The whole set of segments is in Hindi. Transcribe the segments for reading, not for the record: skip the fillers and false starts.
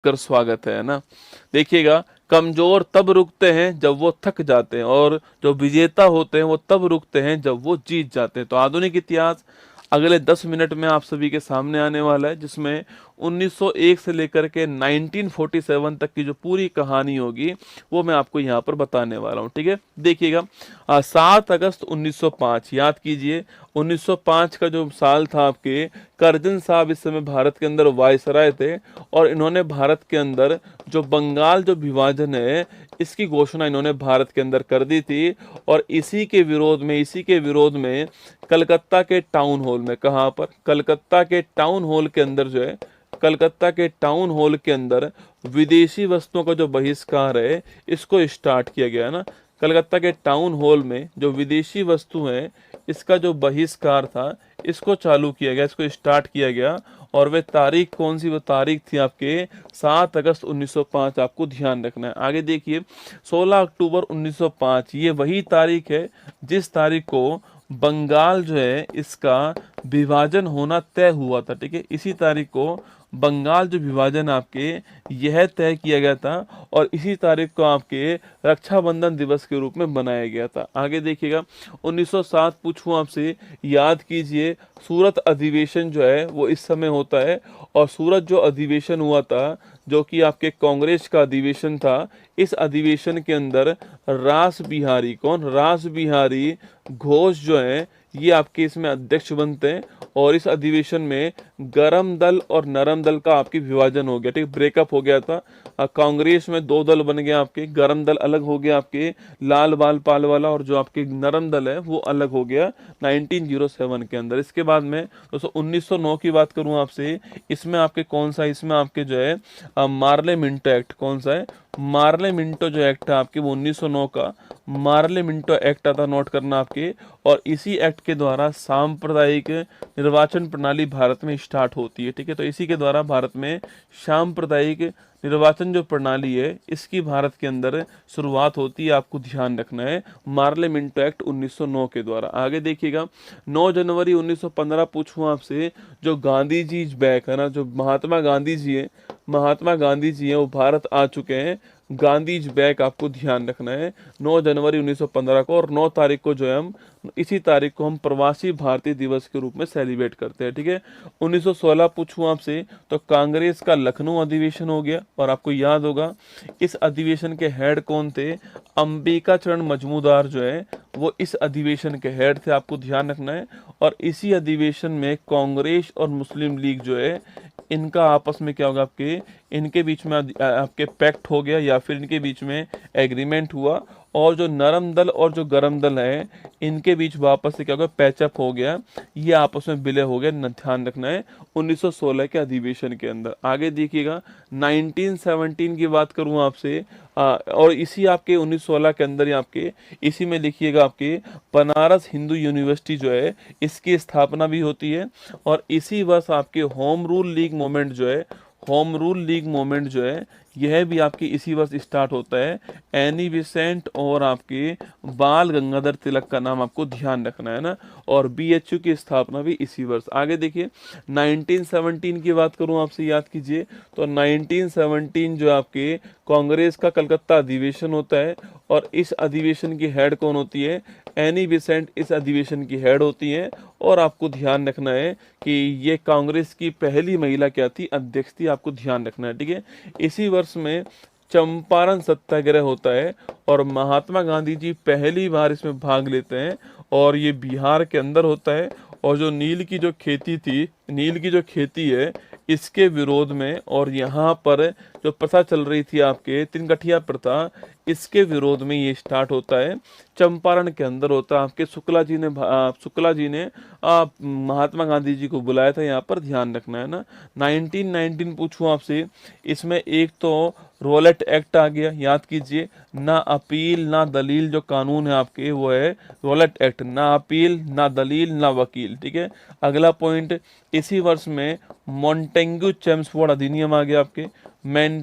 कर स्वागत है ना। देखिएगा, कमजोर तब रुकते हैं जब वो थक जाते हैं और जो विजेता होते हैं वो तब रुकते हैं जब वो जीत जाते हैं। तो आधुनिक इतिहास अगले 10 मिनट में आप सभी के सामने आने वाला है, जिसमें 1901 से लेकर के 1947 तक की जो पूरी कहानी होगी वो मैं आपको यहाँ पर बताने वाला हूँ। ठीक है, देखिएगा, 7 अगस्त 1905, याद कीजिए 1905 का जो साल था आपके, करजन साहब इस समय भारत के अंदर वायसराय थे और इन्होंने भारत के अंदर जो बंगाल जो विभाजन है इसकी घोषणा इन्होंने भारत के अंदर कर दी थी। और इसी के विरोध में कलकत्ता के टाउन हॉल में, कहाँ पर, कलकत्ता के टाउन हॉल के अंदर जो है, कलकत्ता के टाउन हॉल के अंदर विदेशी वस्तुओं का जो बहिष्कार है इसको स्टार्ट किया गया है ना। कलकत्ता के टाउन हॉल में जो विदेशी वस्तु है इसका जो बहिष्कार था इसको चालू किया गया, इसको स्टार्ट किया गया। और वे तारीख कौन सी, वो तारीख थी आपके 7 अगस्त 1905। आपको ध्यान रखना है। आगे देखिए, 16 अक्टूबर 1905 ये वही तारीख है जिस तारीख को बंगाल जो है इसका विभाजन होना तय हुआ था। ठीक है, इसी तारीख को बंगाल जो विभाजन आपके यह तय किया गया था और इसी तारीख को आपके रक्षाबंधन दिवस के रूप में मनाया गया था। आगे देखिएगा, 1907 पूछूं आपसे, याद कीजिए, सूरत अधिवेशन जो है वो इस समय होता है। और सूरत जो अधिवेशन हुआ था जो कि आपके कांग्रेस का अधिवेशन था, इस अधिवेशन के अंदर रास बिहारी, कौन, रास बिहारी घोष जो है ये आपके इसमें अध्यक्ष बनते हैं। और इस अधिवेशन में गरम दल और नरम दल का आपकी विभाजन हो गया। ठीक, ब्रेकअप हो गया था। कांग्रेस में 2 दल बन गए आपके, गरम दल अलग हो गया आपके लाल बाल पाल वाला, और जो आपके नरम दल है वो अलग हो गया 1907 के अंदर। इसके बाद में दोस्तों 1909 की बात करूं आपसे, इसमें आपके कौन सा, इसमें आपके जो है मार्ले मिंटो एक्ट, कौन सा है, मार्ले मिंटो जो एक्ट है आपके वो 1909 का मार्ले मिंटो एक्ट आता, नोट करना आपके। और इसी एक्ट के द्वारा सांप्रदायिक निर्वाचन प्रणाली भारत में स्टार्ट होती है। ठीक है, तो इसी के द्वारा भारत में सांप्रदायिक निर्वाचन जो प्रणाली है इसकी भारत के अंदर शुरुआत होती है। आपको ध्यान रखना है, मार्ले मिंटो एक्ट 1909 के द्वारा। आगे देखिएगा, 9 जनवरी 1915 पूछूं आपसे, जो गांधी जी बैक है ना, जो महात्मा गांधी जी है, महात्मा गांधी जी हैं वो भारत आ चुके हैं। गांधीज बैक, आपको ध्यान रखना है 9 जनवरी 1915 को। और 9 तारीख को जो है हम, इसी तारीख को हम प्रवासी भारतीय दिवस के रूप में सेलिब्रेट करते हैं। ठीक है, 1916 पूछूं आपसे, तो कांग्रेस का लखनऊ अधिवेशन हो गया। और आपको याद होगा इस अधिवेशन के हेड कौन थे, अंबिका चरण मजमूदार जो है वो इस अधिवेशन के हेड थे। आपको ध्यान रखना है। और इसी अधिवेशन में कांग्रेस और मुस्लिम लीग जो है इनका आपस में क्या होगा, आपके इनके बीच में आपके पैक्ट हो गया या फिर इनके बीच में एग्रीमेंट हुआ। और जो नरम दल और जो गरम दल है इनके बीच वापस से क्या होगा, पैचअप हो गया, ये आपस में विलय हो गया। ध्यान रखना है 1916 के अधिवेशन के अंदर। आगे देखिएगा, 1917 की बात करूं आपसे, और इसी आपके 1916 के अंदर ही आपके इसी में लिखिएगा आपके बनारस हिंदू यूनिवर्सिटी जो है इसकी स्थापना भी होती है। और इसी वर्ष आपके होम रूल लीग मूवमेंट जो है, होम रूल लीग मूवमेंट जो है यह भी आपकी इसी वर्ष स्टार्ट होता है। एनी बेसेंट और आपके बाल गंगाधर तिलक का नाम आपको ध्यान रखना है ना। और बीएचयू की स्थापना भी इसी वर्ष। आगे देखिए, 1917 की बात करूं आपसे, याद कीजिए, तो 1917 जो आपके कांग्रेस का कलकत्ता अधिवेशन होता है। और इस अधिवेशन की हेड कौन होती है, एनी बेसेंट इस अधिवेशन की हेड होती है। और आपको ध्यान रखना है कि ये कांग्रेस की पहली महिला क्या थी, अध्यक्ष थी। आपको ध्यान रखना है। ठीक है, इसी वर्ष में चंपारण सत्याग्रह होता है और महात्मा गांधी जी पहली बार इसमें भाग लेते हैं। और ये बिहार के अंदर होता है। और जो नील की जो खेती थी, नील की जो खेती है इसके विरोध में, और यहाँ पर जो प्रथा चल रही थी आपके तिनगठिया प्रथा, इसके विरोध में ये स्टार्ट होता है। चंपारण के अंदर होता है। आपके शुक्ला जी ने महात्मा गांधी जी को बुलाया था यहाँ पर, ध्यान रखना है ना। 1919 पूछूं आपसे, इसमें एक तो रोलेट एक्ट आ गया, याद कीजिए, ना अपील ना दलील जो कानून है आपके वो है रोलेट एक्ट, ना अपील ना दलील ना वकील। ठीक है, अगला पॉइंट, इसी वर्ष में मॉन्टेग्यू चेम्सफोर्ड अधिनियम आ गया आपके।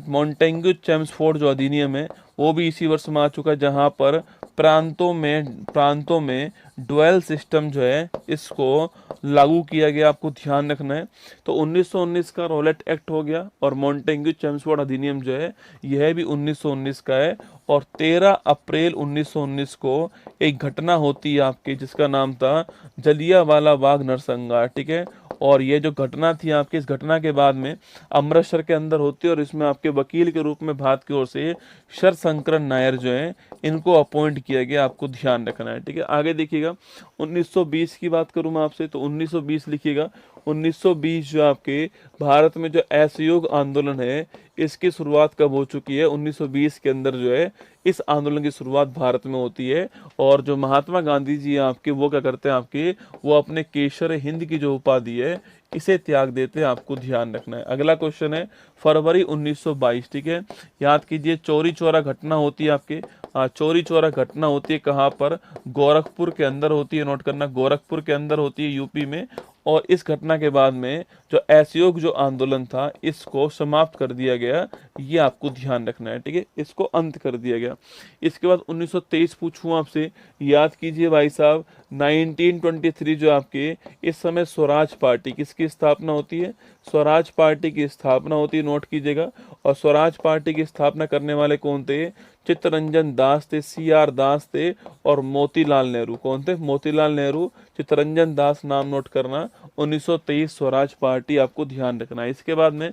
मॉन्टेग्यू चेम्सफोर्ड जो अधिनियम है वो भी इसी वर्ष में आ चुका है, जहां पर प्रांतों में ड्वेल सिस्टम जो है इसको लागू किया गया, आपको ध्यान रखना है। तो 1919 का रॉलेट एक्ट हो गया, और मॉन्टेग्यू चेम्सफोर्ड अधिनियम जो है यह भी 1919 का है। और 13 अप्रैल 1919 को एक घटना होती है आपकी, जिसका नाम था जलियांवाला बाग नरसंहार, ठीक है। और ये जो घटना थी आपकी, इस घटना के बाद में अमृतसर के अंदर होती है, और इसमें आपके वकील के रूप में भारत की ओर से शरशंकरन नायर जो है इनको अपॉइंट किया गया, आपको ध्यान रखना है, ठीक है। आगे देखिएगा, 1920 की बात करूं मैं आपसे, तो 1920 लिखिएगा। 1920 जो आपके भारत में जो असहयोग आंदोलन है, इसकी शुरुआत कब हो चुकी है? 1920 के अंदर जो है इस आंदोलन की शुरुआत भारत में होती है। और जो महात्मा गांधी जी हैं आपके, वो क्या करते हैं आपके, वो अपने केसर हिंद की जो उपाधि है इसे त्याग देते हैं, आपको ध्यान रखना है। अगला क्वेश्चन है फरवरी 1922, ठीक है। याद कीजिए, चौरी चौरा घटना होती है आपके, चौरी चौरा घटना होती है कहाँ पर? गोरखपुर के अंदर होती है, नोट करना, गोरखपुर के अंदर होती है, यूपी में। और इस घटना के बाद में जो असहयोग जो आंदोलन था इसको समाप्त कर दिया गया, ये आपको ध्यान रखना है, ठीक है, इसको अंत कर दिया गया। इसके बाद 1923 पूछूं आपसे, याद कीजिए भाई साहब, 1923 जो आपके इस समय स्वराज पार्टी किसकी स्थापना होती है? स्वराज पार्टी की स्थापना होती है, नोट कीजिएगा। और स्वराज पार्टी की स्थापना करने वाले कौन थे? चित्तरंजन दास थे, CR दास थे, और मोतीलाल नेहरू। कौन थे? मोतीलाल नेहरू, चित्तरंजन दास, नाम नोट करना। 1923 स्वराज पार्टी, आपको ध्यान रखना है। इसके बाद में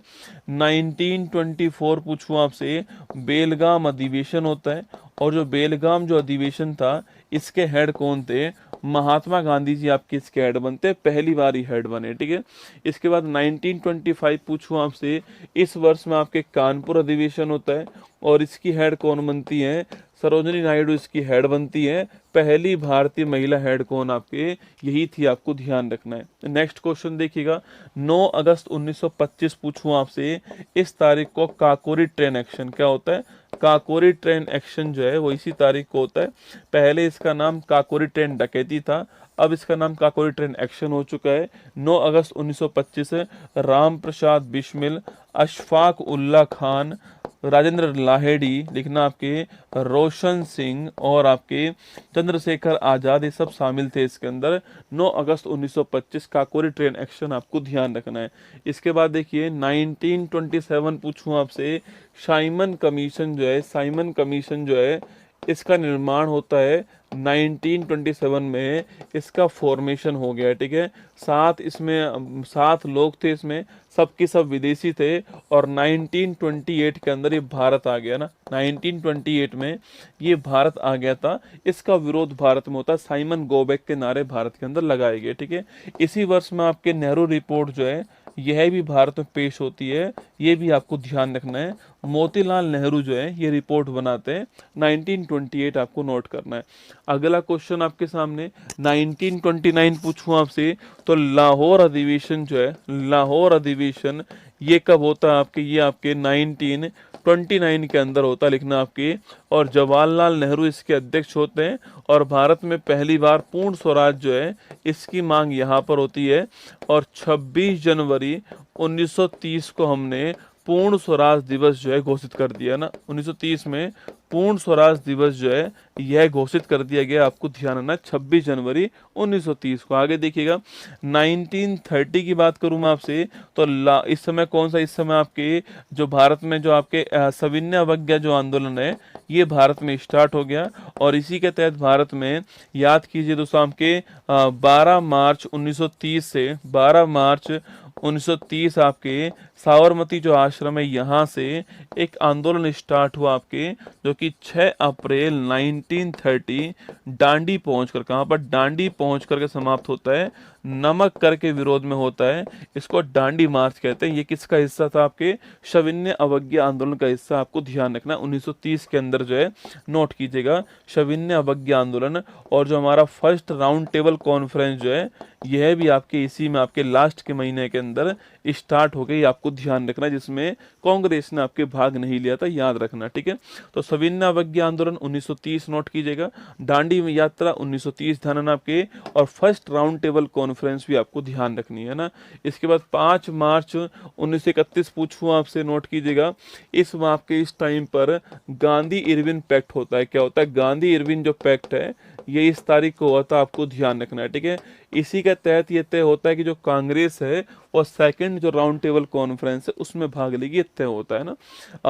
1924 पूछूं आपसे, बेलगाम अधिवेशन होता है। और जो बेलगाम जो अधिवेशन था, इसके हेड कौन थे? महात्मा गांधी जी आपके इसके हेड बनते, पहली बार ही हेड बने, ठीक है। इसके बाद 1925 पूछूं आपसे, इस वर्ष में आपके कानपुर अधिवेशन होता है, और इसकी हेड कौन बनती है? सरोजिनी नायडू इसकी हेड बनती है। पहली भारतीय महिला हेड कौन आपके? यही थी, आपको ध्यान रखना है। नेक्स्ट क्वेश्चन देखिएगा, 9 अगस्त 1925 पूछूं आपसे, इस तारीख को काकोरी ट्रेन एक्शन क्या होता है? काकोरी ट्रेन एक्शन जो है वो इसी तारीख को होता है। पहले इसका नाम काकोरी ट्रेन डकैती था, अब इसका नाम काकोरी ट्रेन एक्शन हो चुका है। 9 अगस्त 1925 राम प्रसाद बिस्मिल, अशफाक उल्ला खान, राजेंद्र लाहेड़ी, लिखना आपके, रोशन सिंह और आपके चंद्रशेखर आजाद, ये सब शामिल थे इसके अंदर। 9 अगस्त 1925 काकोरी ट्रेन एक्शन, आपको ध्यान रखना है। इसके बाद देखिए 1927 पूछूं आपसे, साइमन कमीशन जो है, साइमन कमीशन जो है इसका निर्माण होता है 1927 में, इसका फॉर्मेशन हो गया, ठीक है। 7 लोग थे इसमें, सबके सब विदेशी थे। और 1928 के अंदर ये भारत आ गया ना, 1928 में ये भारत आ गया था। इसका विरोध भारत में होता, साइमन गोबेक के नारे भारत के अंदर लगाए गए, ठीक है। इसी वर्ष में आपके नेहरू रिपोर्ट जो है यह भी भारत में पेश होती है, ये भी आपको ध्यान रखना है। मोतीलाल नेहरू जो है ये रिपोर्ट बनाते हैं, 1928 आपको नोट करना है। अगला क्वेश्चन आपके सामने 1929 पूछूं आपसे, तो लाहौर अधिवेशन जो है, लाहौर अधिवेशन ये कब होता है आपके? ये आपके 1929 के अंदर होता है, लिखना आपके। और जवाहरलाल नेहरू इसके अध्यक्ष होते हैं, और भारत में पहली बार पूर्ण स्वराज जो है इसकी मांग यहाँ पर होती है। और 26 जनवरी 1930 को हमने पूर्ण स्वराज दिवस जो है घोषित कर दिया ना, 1930 में पूर्ण स्वराज दिवस जो है यह घोषित कर दिया गया, आपको ध्यान रखना, 26 जनवरी 1930 को। आगे देखिएगा 1930 की बात करूं मैं आपसे, तो इस समय कौन सा, इस समय आपके जो भारत में जो आपके सविनय अवज्ञा जो आंदोलन है ये भारत में स्टार्ट हो गया। और इसी के तहत भारत में, याद कीजिए दोस्तों, आपके 12 मार्च 1930 से 12 मार्च 1930 आपके साबरमती जो आश्रम है यहाँ से एक आंदोलन स्टार्ट हुआ आपके, जो कि 6 अप्रैल 1930 डांडी पहुंचकर, कहाँ पर? डांडी पहुंचकर के समाप्त होता है, नमक कर के विरोध में होता है। इसको डांडी मार्च कहते हैं। ये किसका हिस्सा था? आपके सविनय अवज्ञा आंदोलन का हिस्सा, आपको ध्यान रखना 1930 के अंदर जो है, नोट कीजिएगा, सविनय अवज्ञा आंदोलन। और जो हमारा फर्स्ट राउंड टेबल कॉन्फ्रेंस जो है यह भी आपके इसी में आपके लास्ट के महीने के अंदर स्टार्ट हो गई, आपको ध्यान रखना, जिसमें कांग्रेस ने आपके भाग नहीं लिया था, याद रखना, ठीक है। तो सविनय अवज्ञा आंदोलन 1930 नोट कीजिएगा, दांडी यात्रा 1930 ध्यान रखना आपके, और फर्स्ट राउंड टेबल कॉन्फ्रेंस भी आपको ध्यान रखनी है ना। इसके बाद 5 मार्च 1931 पूछूं आपसे, नोट कीजिएगा। इस टाइम पर गांधी इरविन पैक्ट होता है। क्या होता है? गांधी इरविन जो पैक्ट है ये इस तारीख को हुआ था, आपको ध्यान रखना है, ठीक है। इसी के तहत ये तय होता है कि जो कांग्रेस है और सेकंड जो राउंड टेबल कॉन्फ्रेंस है उसमें भाग लेगी, ये तय होता है ना।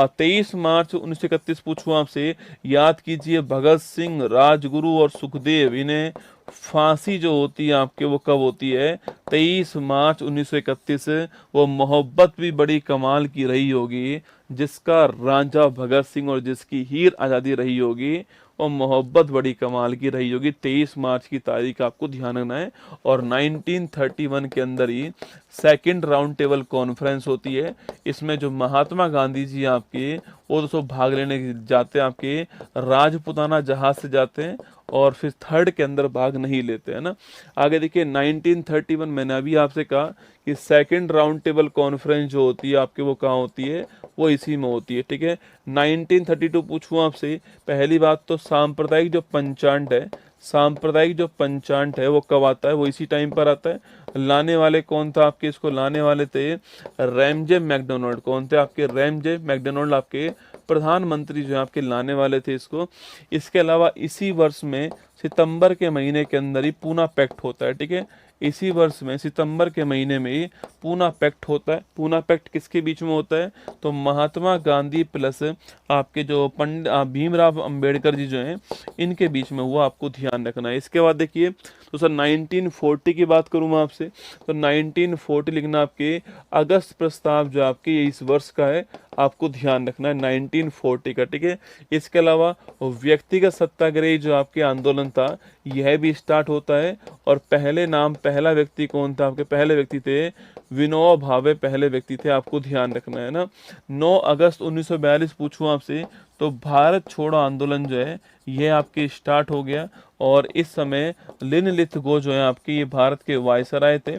23 मार्च 1931 पूछूं आपसे, याद कीजिए, भगत सिंह, राजगुरु और सुखदेव, इन्हें फांसी जो होती है आपके वो कब होती है? 23 मार्च 1931। वो मोहब्बत भी बड़ी कमाल की रही होगी, जिसका रांझा भगत सिंह और जिसकी हीर आज़ादी रही होगी, और मोहब्बत बड़ी कमाल की रही होगी। 23 मार्च की तारीख आपको ध्यान रखना है। और 1931 के अंदर ही सेकंड राउंड टेबल कॉन्फ्रेंस होती है। इसमें जो महात्मा गांधी जी आपके वो दोस्तों भाग लेने जाते हैं, आपके राजपुताना जहाज से जाते हैं, और फिर थर्ड के अंदर भाग नहीं लेते हैं ना। आगे देखिए 1931, मैंने अभी आपसे कहा कि सेकंड राउंड टेबल कॉन्फ्रेंस जो होती है आपके वो कहाँ होती है? वो इसी में होती है, ठीक है। 1932 पूछूं आपसे, पहली बात तो सांप्रदायिक जो पंचांग है, सांप्रदायिक जो पंचांग है वो कब आता है? वो इसी टाइम पर आता है। लाने वाले कौन था आपके? इसको लाने वाले थे रैमजे मैकडोनाल्ड। कौन थे आपके? रैमजे मैकडोनाल्ड आपके प्रधानमंत्री जो है आपके लाने वाले थे इसको। इसके अलावा इसी वर्ष में सितंबर के महीने के अंदर ही पूना पैक्ट होता है, ठीक है। इसी वर्ष में सितंबर के महीने में ही पूना पैक्ट होता है। पूना पैक्ट किसके बीच में होता है? तो महात्मा गांधी प्लस आपके जो पंडित भीमराव अंबेडकर जी जो हैं इनके बीच में हुआ, आपको ध्यान रखना है। इसके बाद देखिए तो सर 1940 की बात करूँ मैं आपसे, तो 1940 लिखना आपके अगस्त प्रस्ताव जो आपके ये इस वर्ष का है, आपको ध्यान रखना है 1940 का, ठीक है। इसके अलावा व्यक्तिगत सत्याग्रह जो आपके आंदोलन था यह भी स्टार्ट होता है। और पहला व्यक्ति कौन था आपके? पहले व्यक्ति थे विनोबा भावे, पहले व्यक्ति थे, आपको ध्यान रखना है ना। 9 अगस्त 1942 पूछूं आपसे, तो भारत छोड़ो आंदोलन जो है यह आपके स्टार्ट हो गया। और इस समय लिन लिथगो जो है आपके ये भारत के वायसराय थे।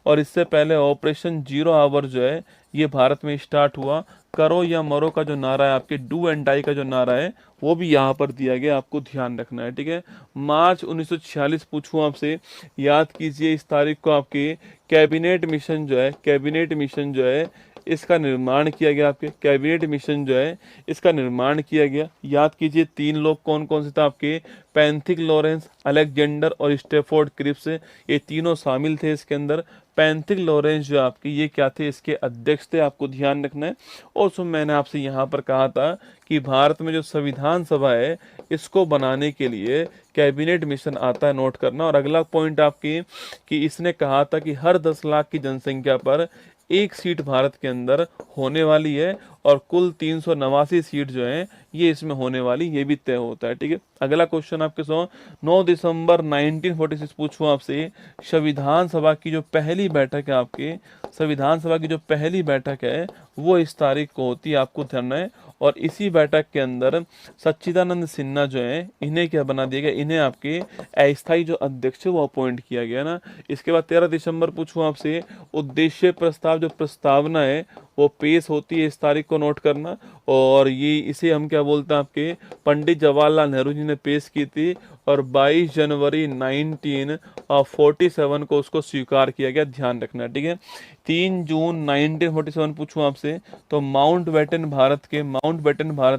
और इससे पहले ऑपरेशन जीरो आवर जो है ये भारत में स्टार्ट हुआ। करो या मरो का जो नारा है आपके, डू एंड डाई का जो नारा है वो भी यहाँ पर दिया गया, आपको ध्यान रखना है, ठीक है। मार्च 1946 पूछूं आपसे, याद कीजिए इस तारीख को आपके कैबिनेट मिशन जो है, कैबिनेट मिशन जो है इसका निर्माण किया गया। आपके कैबिनेट मिशन जो है इसका निर्माण किया गया। याद कीजिए 3 लोग कौन कौन से थे आपके? पैंथिक लॉरेंस, अलेक्जेंडर और स्टेफोर्ड क्रिप्स, ये तीनों शामिल थे इसके अंदर। पैंथिक लॉरेंस जो आपके ये क्या थे? इसके अध्यक्ष थे, आपको ध्यान रखना है। और सो मैंने आपसे यहाँ पर कहा था कि भारत में जो संविधान सभा है इसको बनाने के लिए कैबिनेट मिशन आता है, नोट करना। और अगला पॉइंट आपकी कि इसने कहा था कि हर 10 लाख की जनसंख्या पर एक सीट भारत के अंदर होने वाली है, और कुल 389 सीट जो है ये इसमें होने वाली, ये भी तय होता है, ठीक है। अगला क्वेश्चन आपके 9 दिसंबर 1946 पूछूं आपसे, संविधान सभा की जो पहली बैठक है आपके, संविधान सभा की जो पहली बैठक है वो इस तारीख को होती है, आपको ध्यान है। और इसी बैठक के अंदर सच्चिदानंद सिन्हा जो है इन्हें क्या बना दिया गया? इन्हें आपके अस्थायी जो अध्यक्ष है वो अपॉइंट किया गया ना। इसके बाद 13 दिसंबर पूछूं आपसे, उद्देश्य प्रस्ताव जो प्रस्तावना है वो पेश होती है, इस तारीख को नोट करना। और ये इसे हम क्या बोलते हैं आपके, पंडित जवाहरलाल नेहरू जी ने पेश की थी। और 22 जनवरी 1947 को उसको स्वीकार किया गया, ध्यान रखना, ठीक है। 3 जून 1947 पूछूं आपसे, तो माउंट बैटन भारत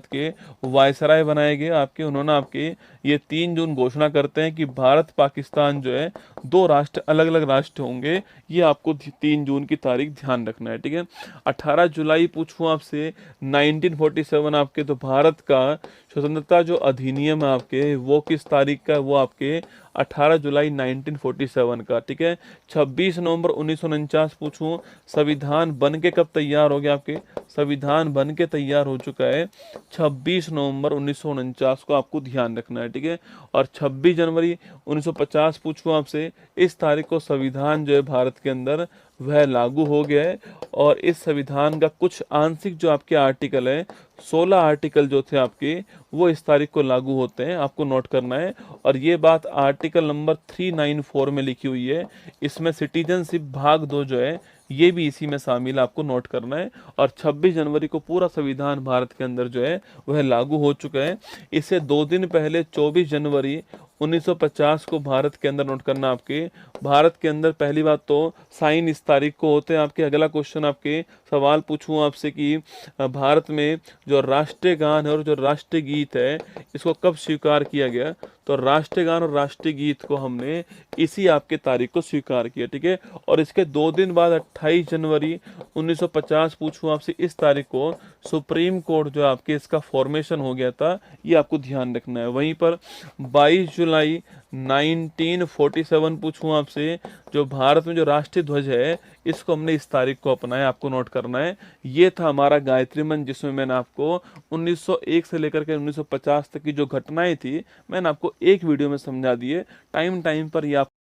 के वायसराय बनाए गए आपके। उन्होंने आपके ये 3 जून घोषणा करते हैं कि भारत पाकिस्तान जो है 2 राष्ट्र, अलग अलग राष्ट्र होंगे। ये आपको 3 जून की तारीख ध्यान रखना है, ठीक है। 18 जुलाई पूछूं आपसे 1947 आपके, तो भारत का स्वतंत्रता जो अधिनियम है आपके वो किस तारीख का है? वो आपके 18 जुलाई 1947 का, ठीक है। 26 नवंबर 1949 पूछूं, संविधान बन के कब तैयार हो गया आपके? संविधान बन के तैयार हो चुका है 26 नवंबर 1949 को, आपको ध्यान रखना है, ठीक है। और 26 जनवरी 1950 पूछूं आपसे, इस तारीख को संविधान जो है भारत के अंदर वह लागू हो गया है। और इस संविधान का कुछ आंशिक जो आपके आर्टिकल है, 16 आर्टिकल जो थे आपके वो इस तारीख को लागू होते हैं, आपको नोट करना है। और ये बात आर्टिकल नंबर 394 में लिखी हुई है। इसमें सिटीजनशिप भाग 2 जो है ये भी इसी में शामिल है, आपको नोट करना है। और 26 जनवरी को पूरा संविधान भारत के अंदर जो है वह लागू हो चुका है। इससे 2 दिन पहले 24 जनवरी 1950 को भारत के अंदर, नोट करना आपके, भारत के अंदर पहली बात तो साइन इस तारीख को होते हैं आपके। अगला क्वेश्चन आपके सवाल पूछूं आपसे कि भारत में जो राष्ट्रीय गान है और जो राष्ट्रीय गीत है इसको कब स्वीकार किया गया? तो राष्ट्रीय गान और राष्ट्रीय गीत को हमने इसी आपके तारीख को स्वीकार किया, ठीक है। और इसके 2 दिन बाद 28 जनवरी 1950 पूछूं आपसे, इस तारीख को सुप्रीम कोर्ट जो आपके इसका फॉर्मेशन हो गया था, ये आपको ध्यान रखना है। वहीं पर 22 जुलाई 1947 पूछूं आपसे, जो भारत में जो राष्ट्रीय ध्वज है इसको हमने इस तारीख को अपनाया, आपको नोट करना है। ये था हमारा गायत्री मंत्र, जिसमें मैंने आपको 1901 से लेकर के 1950 तक की जो घटनाएं थी मैंने आपको एक वीडियो में समझा दी है। टाइम टाइम पर ये आप